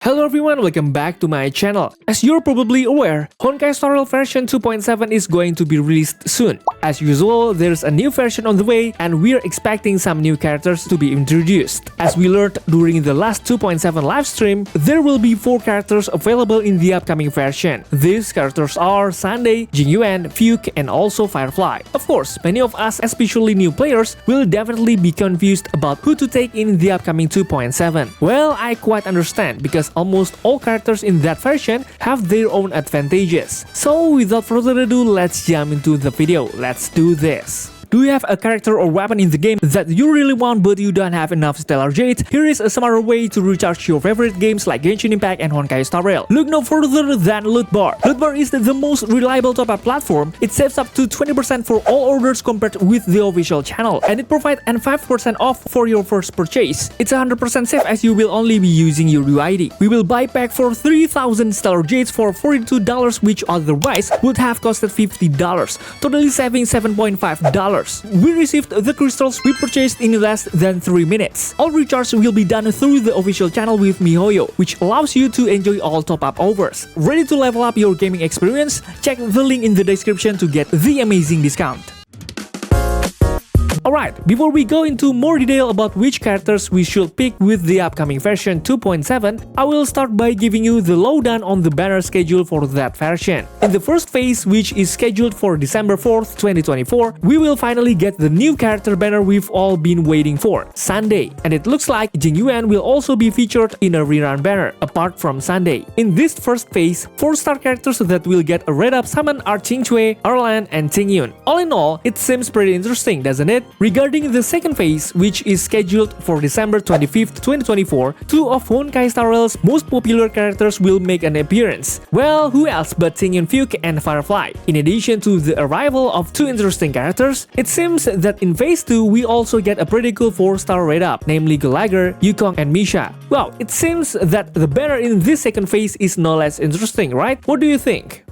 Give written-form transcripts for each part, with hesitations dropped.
Hello everyone, welcome back to my channel. As you're probably aware, Honkai Star Rail version 2.7 is going to be released soon. As usual, there's a new version on the way and we're expecting some new characters to be introduced. As we learned during the last 2.7 livestream, there will be 4 characters available in the upcoming version. These characters are Sunday, Jing Yuan, Fugue, and also Firefly. Of course, many of us, especially new players, will definitely be confused about who to take in the upcoming 2.7. Well, I quite understand because almost all characters in that version have their own advantages. So without further ado, let's jump into the video. Let's do this. Do you have a character or weapon in the game that you really want but you don't have enough Stellar Jade? Here is a smarter way to recharge your favorite games like Genshin Impact and Honkai Star Rail. Look no further than Loot Bar. Loot Bar is the most reliable top-up platform. It saves up to 20% for all orders compared with the official channel, and it provides an 5% off for your first purchase. It's 100% safe as you will only be using your UID. We will buy pack for 3,000 Stellar Jades for $42, which otherwise would have costed $50, totally saving $7.5. We received the crystals we purchased in less than 3 minutes. All recharge will be done through the official channel with miHoYo, which allows you to enjoy all top-up offers. Ready to level up your gaming experience? Check the link in the description to get the amazing discount. Alright, before we go into more detail about which characters we should pick with the upcoming version 2.7, I will start by giving you the lowdown on the banner schedule for that version. In the first phase, which is scheduled for December 4th, 2024, we will finally get the new character banner we've all been waiting for, Sunday. And it looks like Jing Yuan will also be featured in a rerun banner, apart from Sunday. In this first phase, 4-star characters that will get a red-up summon are Qingque, Erlan, and Tingyun. All in all, it seems pretty interesting, doesn't it? Regarding the second phase, which is scheduled for December 25th, 2024, 2 of Honkai Star Rail's most popular characters will make an appearance. Well, who else but Tingyun, Fugue, and Firefly? In addition to the arrival of 2 interesting characters, it seems that in phase 2 we also get a pretty cool 4-star rate-up, namely Gallagher, Yukong, and Misha. Well, it seems that the banner in this second phase is no less interesting, right? What do you think?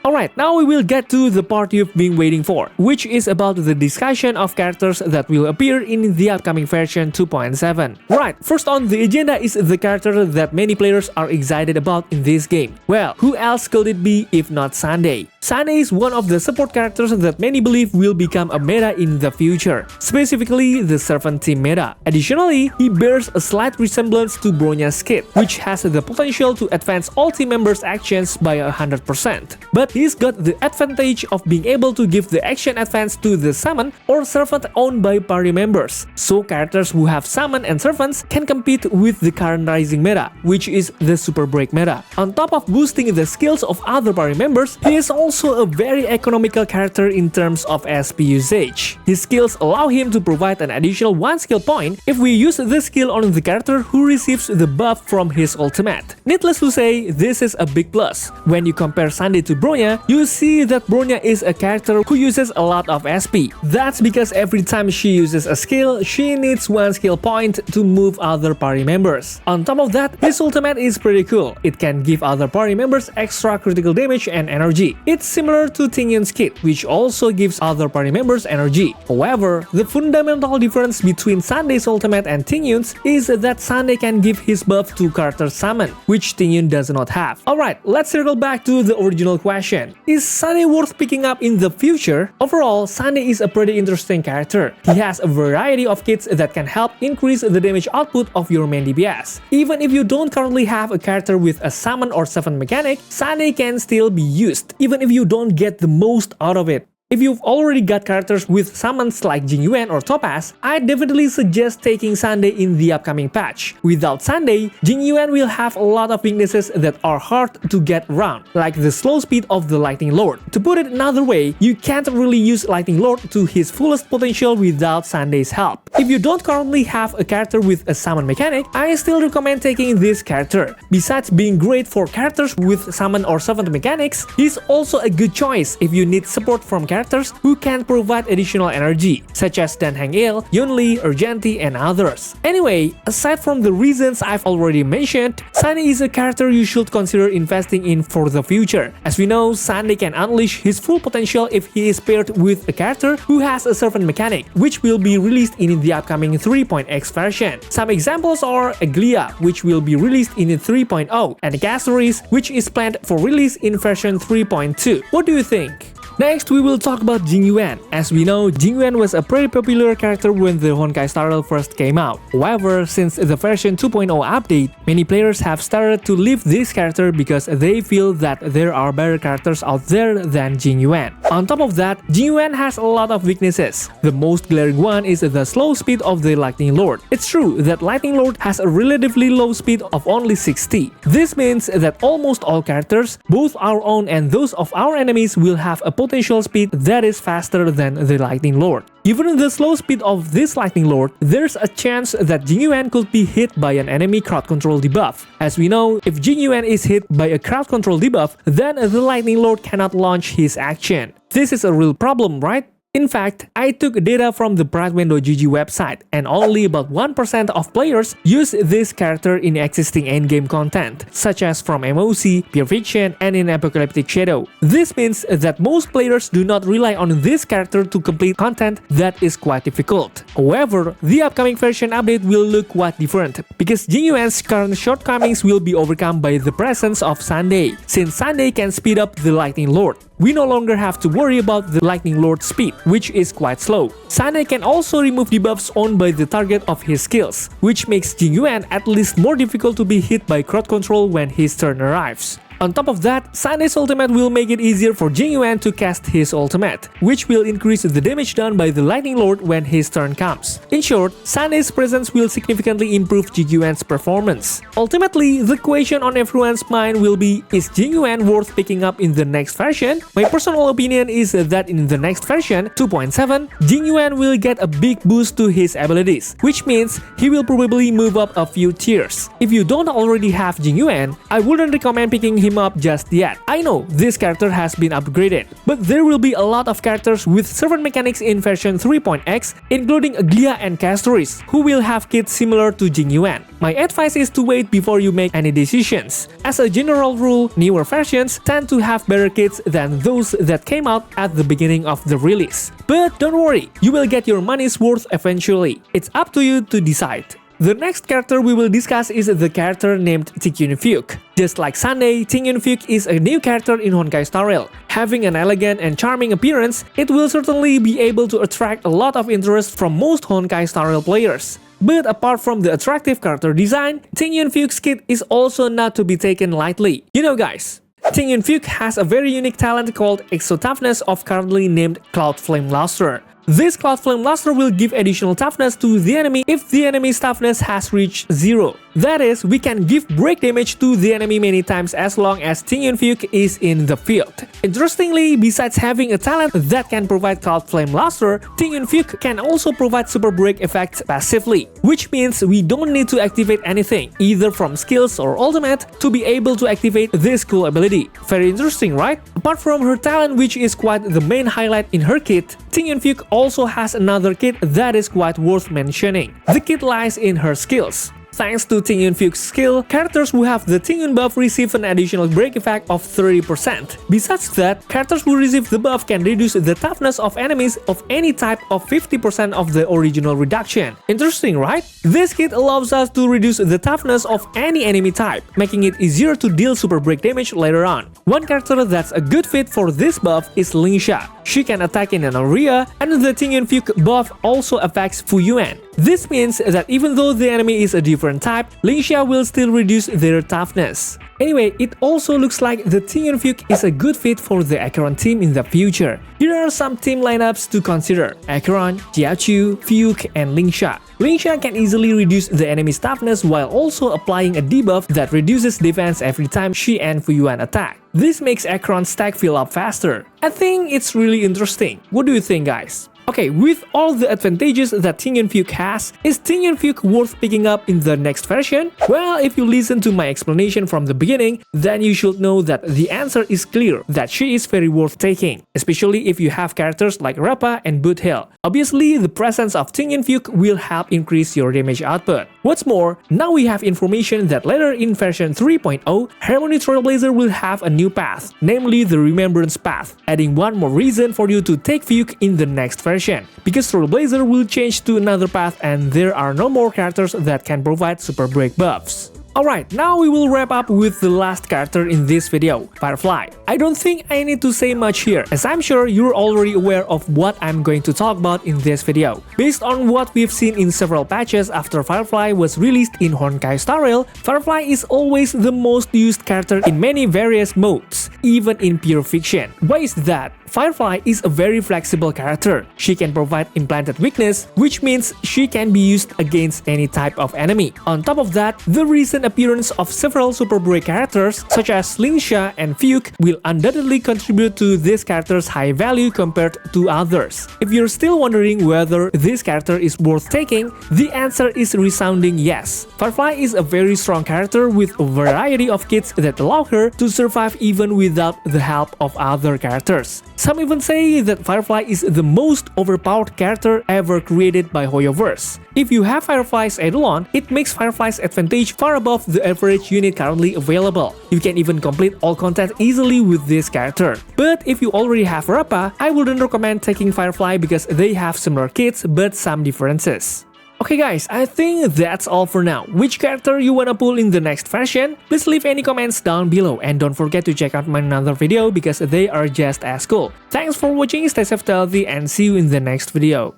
Alright, now we will get to the part you've been waiting for, which is about the discussion of characters that will appear in the upcoming version 2.7. Right, first on the agenda is the character that many players are excited about in this game. Well, who else could it be if not Sunday? Sunday is one of the support characters that many believe will become a meta in the future, specifically the Servant Team meta. Additionally, he bears a slight resemblance to Bronya's kit, which has the potential to advance all team members' actions by 100%. But he's got the advantage of being able to give the action advance to the summon or servant owned by party members. So characters who have summon and servants can compete with the current rising meta, which is the Super Break meta. On top of boosting the skills of other party members, he is also a very economical character in terms of SP usage. His skills allow him to provide an additional 1 skill point if we use the skill on the character who receives the buff from his ultimate. Needless to say, this is a big plus. When you compare Sunday to Bronya, you see that Bronya is a character who uses a lot of SP. That's because every time she uses a skill, she needs 1 skill point to move other party members. On top of that, his ultimate is pretty cool. It can give other party members extra critical damage and energy. It's similar to Tingyun's kit, which also gives other party members energy. However, the fundamental difference between Sunday's ultimate and Tingyun's is that Sunday can give his buff to character summon, which Tingyun does not have. Alright, let's circle back to the original question. Is Sunday worth picking up in the future? Overall, Sunday is a pretty interesting character. He has a variety of kits that can help increase the damage output of your main DPS. Even if you don't currently have a character with a summon or summon mechanic, Sunday can still be used, even if you don't get the most out of it. If you've already got characters with summons like Jing Yuan or Topaz, I definitely suggest taking Sunday in the upcoming patch. Without Sunday, Jing Yuan will have a lot of weaknesses that are hard to get around, like the slow speed of the Lightning Lord. To put it another way, you can't really use Lightning Lord to his fullest potential without Sunday's help. If you don't currently have a character with a summon mechanic, I still recommend taking this character. Besides being great for characters with summon or servant mechanics, he's also a good choice if you need support from characters characters who can provide additional energy, such as Dan Hangil, Yunli, Urgenti, and others. Anyway, aside from the reasons I've already mentioned, Sunny is a character you should consider investing in for the future. As we know, Sunny can unleash his full potential if he is paired with a character who has a servant mechanic, which will be released in the upcoming 3.x version. Some examples are Aglia, which will be released in 3.0, and Castoris, which is planned for release in version 3.2. What do you think? Next, we will talk about Jing Yuan. As we know, Jing Yuan was a pretty popular character when the Honkai Star Rail first came out. However, since the version 2.0 update, many players have started to leave this character because they feel that there are better characters out there than Jing Yuan. On top of that, Jing Yuan has a lot of weaknesses. The most glaring one is the slow speed of the Lightning Lord. It's true that Lightning Lord has a relatively low speed of only 60. This means that almost all characters, both our own and those of our enemies, will have a potential speed that is faster than the Lightning Lord. Given the slow speed of this Lightning Lord, there's a chance that Jing Yuan could be hit by an enemy crowd control debuff. As we know, if Jing Yuan is hit by a crowd control debuff, then the Lightning Lord cannot launch his action. This is a real problem, right? In fact, I took data from the Brightwindow.gg website, and only about 1% of players use this character in existing endgame content, such as from MOC, Pure Fiction, and in Apocalyptic Shadow. This means that most players do not rely on this character to complete content that is quite difficult. However, the upcoming version update will look quite different, because Jing Yuan's current shortcomings will be overcome by the presence of Sunday, since Sunday can speed up the Lightning Lord. We no longer have to worry about the Lightning Lord's speed, which is quite slow. Sunday can also remove debuffs owned by the target of his skills, which makes Jing Yuan at least more difficult to be hit by crowd control when his turn arrives. On top of that, Sunday's ultimate will make it easier for Jing Yuan to cast his ultimate, which will increase the damage done by the Lightning Lord when his turn comes. In short, Sunday's presence will significantly improve Jing Yuan's performance. Ultimately, the question on everyone's mind will be, is Jing Yuan worth picking up in the next version? My personal opinion is that in the next version, 2.7, Jing Yuan will get a big boost to his abilities, which means he will probably move up a few tiers. If you don't already have Jing Yuan, I wouldn't recommend picking him up just yet. I know this character has been upgraded, but there will be a lot of characters with servant mechanics in version 3.x, including Aglia and Castoris, who will have kits similar to Jing Yuan. My advice is to wait before you make any decisions. As a general rule, newer versions tend to have better kits than those that came out at the beginning of the release. But don't worry, you will get your money's worth eventually. It's up to you to decide. The next character we will discuss is the character named TING Fugue. Just like Sunday, TING Fugue is a new character in Honkai Star Rail. Having an elegant and charming appearance, it will certainly be able to attract a lot of interest from most Honkai Star Rail players. But apart from the attractive character design, TING Fugue's kit is also not to be taken lightly. You know guys, TING Fugue has a very unique talent called Exo Toughness of currently named Cloud Flame Luster. This Cloud Flame Luster will give additional toughness to the enemy if the enemy's toughness has reached 0. That is, we can give break damage to the enemy many times as long as TING Fugue is in the field. Interestingly, besides having a talent that can provide Cloud Flame Luster, TING Fugue can also provide super break effects passively, which means we don't need to activate anything, either from skills or ultimate, to be able to activate this cool ability. Very interesting, right? Apart from her talent, which is quite the main highlight in her kit, TING Fugue also has another kit that is quite worth mentioning. The kit lies in her skills. Thanks to TING Fugue's skill, characters who have the TING buff receive an additional break effect of 30%. Besides that, characters who receive the buff can reduce the toughness of enemies of any type of 50% of the original reduction. Interesting, right? This kit allows us to reduce the toughness of any enemy type, making it easier to deal super break damage later on. One character that's a good fit for this buff is Lingsha. She can attack in an area, and the TING Fugue buff also affects Fu Yuan. This means that even though the enemy is a different type, Lingsha will still reduce their toughness. Anyway, it also looks like the TING Fugue is a good fit for the Acheron team in the future. Here are some team lineups to consider: Acheron, Jiachu, Fugue, and Lingsha. Lingsha can easily reduce the enemy's toughness while also applying a debuff that reduces defense every time she and Fu Yuan attack. This makes Acheron's stack fill up faster. I think it's really interesting. What do you think, guys? Okay, with all the advantages that Ting and Fugue has, is Ting and Fugue worth picking up in the next version? Well, if you listen to my explanation from the beginning, then you should know that the answer is clear, that she is very worth taking, especially if you have characters like Rappa and Boot Hill. Obviously, the presence of Ting and Fugue will help increase your damage output. What's more, now we have information that later in version 3.0, Harmony Trailblazer will have a new path, namely the Remembrance path, adding one more reason for you to take Fugue in the next version, because Trailblazer will change to another path and there are no more characters that can provide super break buffs. Alright, now we will wrap up with the last character in this video, Firefly. I don't think I need to say much here, as I'm sure you're already aware of what I'm going to talk about in this video. Based on what we've seen in several patches after Firefly was released in Honkai Star Rail, Firefly is always the most used character in many various modes, even in pure fiction. Why is that? Firefly is a very flexible character. She can provide implanted weakness, which means she can be used against any type of enemy. On top of that, the recent appearance of several super break characters such as Slingsha and Fugue will undoubtedly contribute to this character's high value compared to others. If you're still wondering whether this character is worth taking, the answer is resounding yes. Firefly is a very strong character with a variety of kits that allow her to survive even without the help of other characters. Some even say that Firefly is the most overpowered character ever created by Hoyoverse. If you have Firefly's Eidolon, it makes Firefly's advantage far above the average unit currently available. You can even complete all content easily with this character. But if you already have Rappa, I wouldn't recommend taking Firefly because they have similar kits but some differences. Okay guys, I think that's all for now. Which character you wanna pull in the next version? Please leave any comments down below and don't forget to check out my another video because they are just as cool. Thanks for watching, stay safe, healthy, and see you in the next video.